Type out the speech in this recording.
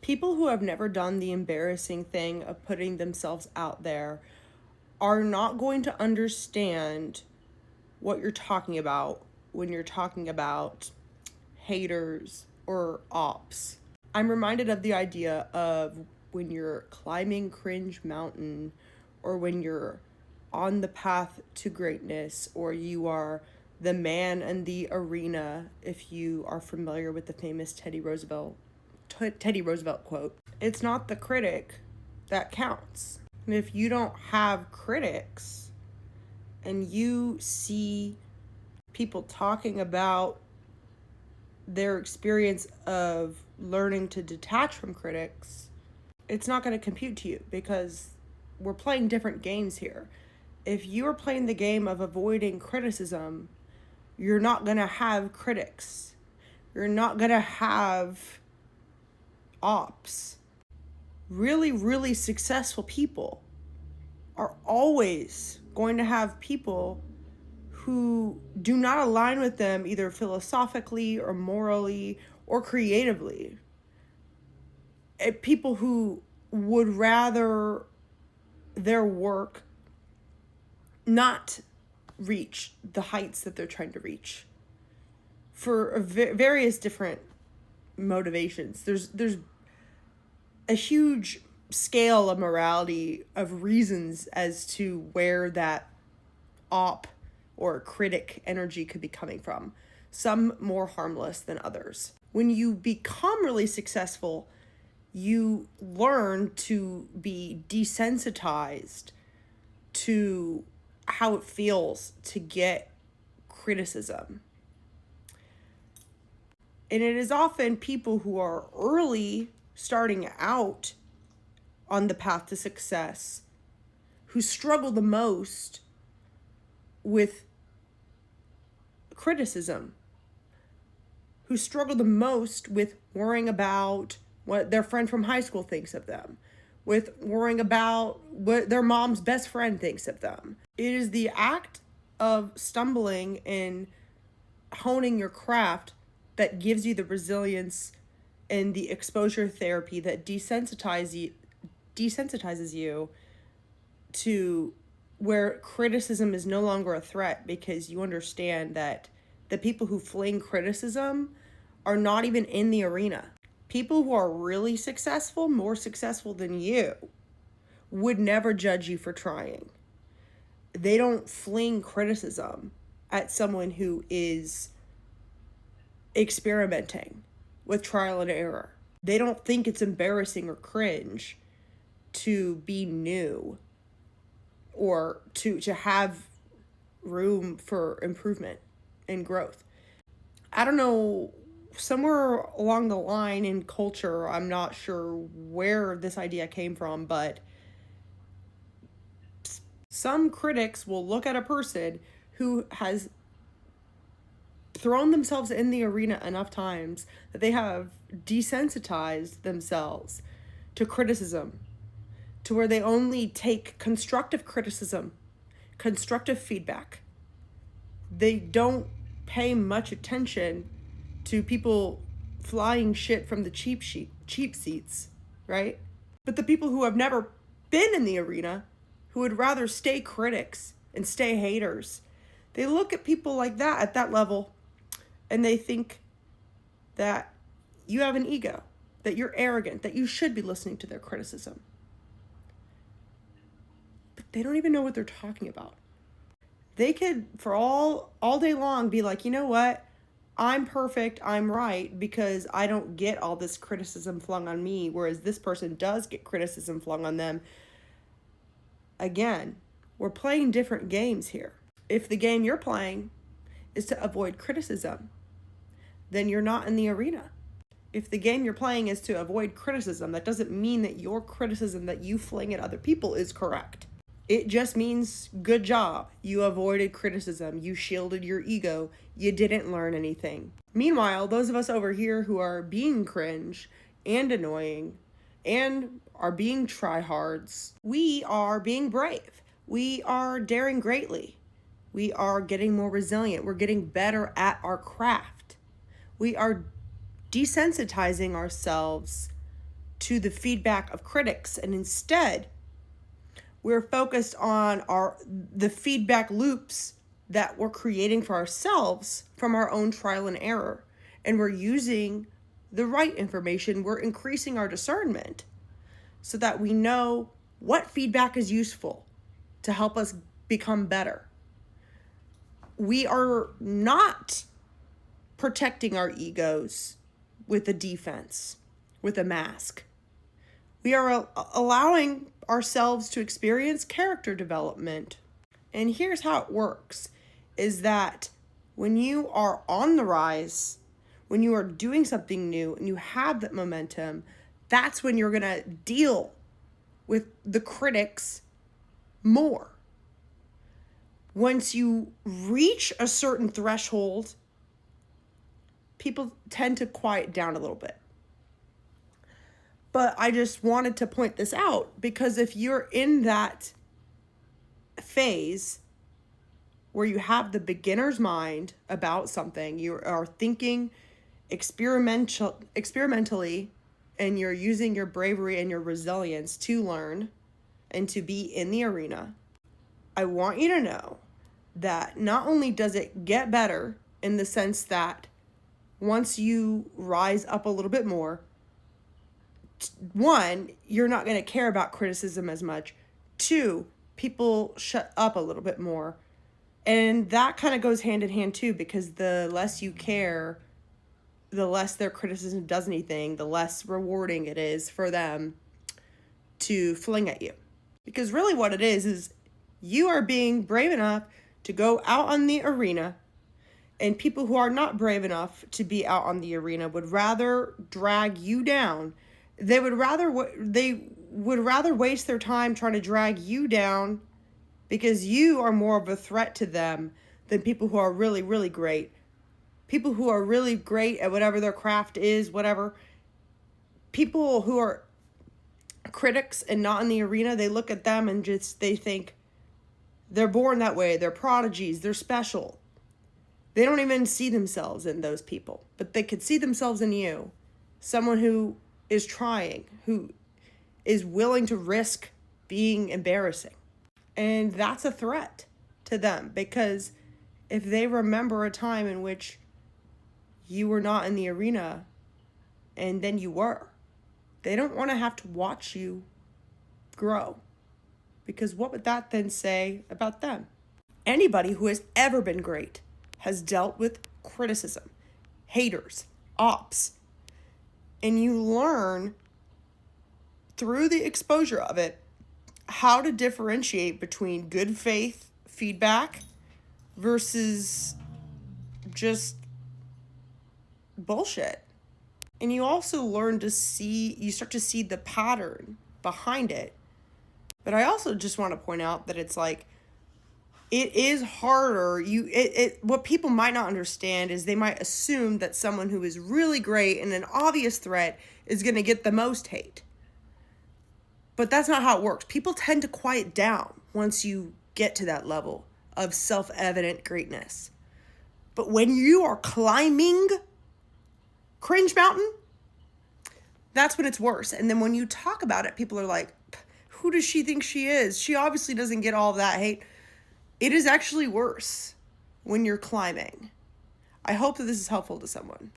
People who have never done the embarrassing thing of putting themselves out there are not going to understand what you're talking about when you're talking about haters or ops. I'm reminded of the idea of when you're climbing cringe mountain, or when you're on the path to greatness, or you are the man in the arena, if you are familiar with the famous Teddy Roosevelt quote. It's not the critic that counts. And if you don't have critics and you see people talking about their experience of learning to detach from critics, it's not going to compute to you, because we're playing different games here. If you are playing the game of avoiding criticism, you're not going to have critics. You're not going to have ops. Really, really successful people are always going to have people who do not align with them, either philosophically or morally or creatively. People who would rather their work not reach the heights that they're trying to reach for various different motivations. There's a huge scale of morality of reasons as to where that op or critic energy could be coming from. Some more harmless than others. When you become really successful, you learn to be desensitized to how it feels to get criticism. And it is often people who are early starting out on the path to success who struggle the most with criticism, who struggle the most with worrying about what their friend from high school thinks of them, with worrying about what their mom's best friend thinks of them. It is the act of stumbling and honing your craft that gives you the resilience and the exposure therapy that desensitizes you to where criticism is no longer a threat, because you understand that the people who fling criticism are not even in the arena. People who are really successful, more successful than you, would never judge you for trying. They don't fling criticism at someone who is experimenting with trial and error. They don't think it's embarrassing or cringe to be new or to have room for improvement and growth. I don't know, somewhere along the line in culture, I'm not sure where this idea came from, but some critics will look at a person who has thrown themselves in the arena enough times that they have desensitized themselves to criticism, to where they only take constructive criticism, constructive feedback. They don't pay much attention to people flying shit from the cheap seats, right? But the people who have never been in the arena, who would rather stay critics and stay haters, they look at people like that at that level and they think that you have an ego, that you're arrogant, that you should be listening to their criticism. But they don't even know what they're talking about. They could, for all day long, be like, you know what? I'm perfect, I'm right, because I don't get all this criticism flung on me, whereas this person does get criticism flung on them. Again, we're playing different games here. If the game you're playing is to avoid criticism, then you're not in the arena. If the game you're playing is to avoid criticism, that doesn't mean that your criticism that you fling at other people is correct. It just means, good job. You avoided criticism. You shielded your ego. You didn't learn anything. Meanwhile, those of us over here who are being cringe and annoying and are being tryhards, we are being brave. We are daring greatly. We are getting more resilient. We're getting better at our craft. We are desensitizing ourselves to the feedback of critics, and instead we're focused on the feedback loops that we're creating for ourselves from our own trial and error. And we're using the right information. We're increasing our discernment so that we know what feedback is useful to help us become better. We are not protecting our egos with a defense, with a mask. We are allowing ourselves to experience character development. And here's how it works, is that when you are on the rise, when you are doing something new and you have that momentum, that's when you're going to deal with the critics more. Once you reach a certain threshold, people tend to quiet down a little bit. But I just wanted to point this out because if you're in that phase where you have the beginner's mind about something, you are thinking experimentally, and you're using your bravery and your resilience to learn and to be in the arena, I want you to know that not only does it get better in the sense that once you rise up a little bit more, one, you're not going to care about criticism as much. Two, people shut up a little bit more. And that kind of goes hand in hand too, because the less you care, the less their criticism does anything, the less rewarding it is for them to fling at you. Because really what it is you are being brave enough to go out on the arena, and people who are not brave enough to be out on the arena would rather drag you down. They would rather waste their time trying to drag you down because you are more of a threat to them than people who are really, really great. People who are really great at whatever their craft is, whatever. People who are critics and not in the arena, they look at them and they think they're born that way. They're prodigies. They're special. They don't even see themselves in those people, but they could see themselves in you. Someone who is trying, who is willing to risk being embarrassing. And that's a threat to them, because if they remember a time in which you were not in the arena and then you were, they don't want to have to watch you grow, because what would that then say about them? Anybody who has ever been great has dealt with criticism, haters, ops, and you learn through the exposure of it how to differentiate between good faith feedback versus just bullshit. And you also learn to you start to see the pattern behind it. But I also just want to point out that it's like, it is harder. What people might not understand is they might assume that someone who is really great and an obvious threat is going to get the most hate. But that's not how it works. People tend to quiet down once you get to that level of self-evident greatness. But when you are climbing cringe mountain, that's when it's worse. And then when you talk about it, people are like, who does she think she is? She obviously doesn't get all that hate. It is actually worse when you're climbing. I hope that this is helpful to someone.